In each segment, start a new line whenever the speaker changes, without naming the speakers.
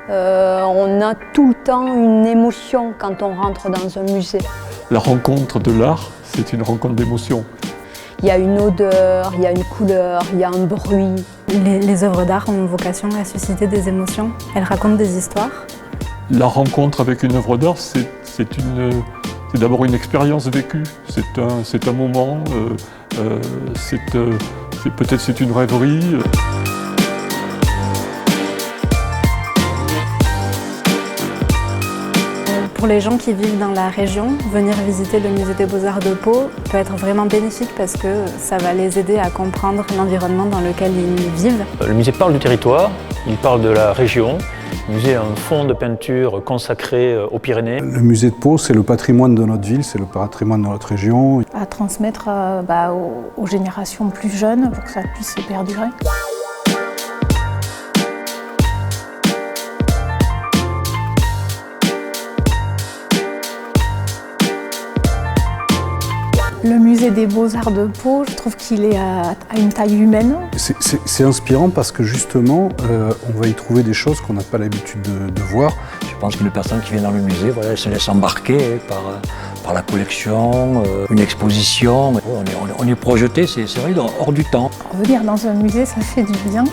On a tout le temps une émotion quand on rentre dans un musée.
La rencontre de l'art, c'est une rencontre d'émotions.
Il y a une odeur, il y a une couleur, il y a un bruit.
Les œuvres d'art ont vocation à susciter des émotions. Elles racontent des histoires.
La rencontre avec une œuvre d'art, c'est d'abord une expérience vécue. C'est un moment, peut-être c'est une rêverie.
Pour les gens qui vivent dans la région, venir visiter le musée des Beaux-Arts de Pau peut être vraiment bénéfique parce que ça va les aider à comprendre l'environnement dans lequel ils vivent.
Le musée parle du territoire, il parle de la région. Le musée a un fonds de peinture consacré aux Pyrénées.
Le musée de Pau, c'est le patrimoine de notre ville, c'est le patrimoine de notre région.
À transmettre aux générations plus jeunes pour que ça puisse se perdurer. Le musée des Beaux-Arts de Pau, je trouve qu'il est à une taille humaine.
C'est inspirant parce que justement, on va y trouver des choses qu'on n'a pas l'habitude de voir.
Je pense qu'une personne qui vient dans le musée, voilà, elle se laisse embarquer par la collection, une exposition. On est projeté, c'est vrai, hors du temps.
Venir dans un musée, ça fait du bien.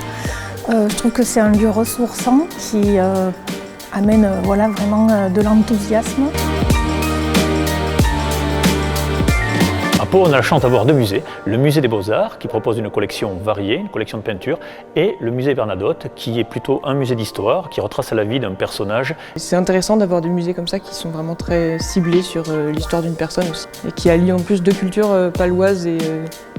Je trouve que c'est un lieu ressourçant qui amène vraiment de l'enthousiasme.
À Pau, on a la chance d'avoir deux musées. Le musée des Beaux-Arts, qui propose une collection variée, une collection de peinture, et le musée Bernadotte, qui est plutôt un musée d'histoire, qui retrace la vie d'un personnage.
C'est intéressant d'avoir des musées comme ça qui sont vraiment très ciblés sur l'histoire d'une personne aussi, et qui allient en plus deux cultures paloises et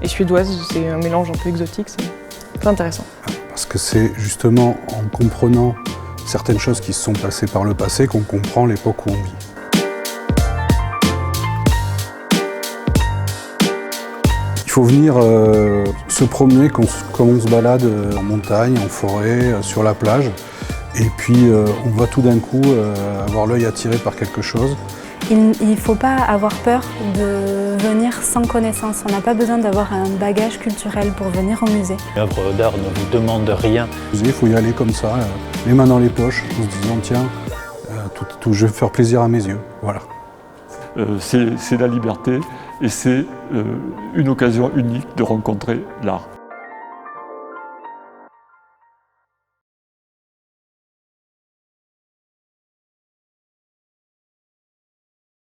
suédoises. C'est un mélange un peu exotique, c'est très intéressant.
Parce que c'est justement en comprenant certaines choses qui se sont passées par le passé qu'on comprend l'époque où on vit. Il faut venir se promener comme on se balade en montagne, en forêt, sur la plage. Et puis on va tout d'un coup avoir l'œil attiré par quelque chose.
Il ne faut pas avoir peur de venir sans connaissance. On n'a pas besoin d'avoir un bagage culturel pour venir au musée.
L'œuvre d'art ne vous demande rien.
Il faut y aller comme ça, les mains dans les poches, en se disant tiens, je vais faire plaisir à mes yeux. Voilà.
C'est la liberté et c'est une occasion unique de rencontrer l'art.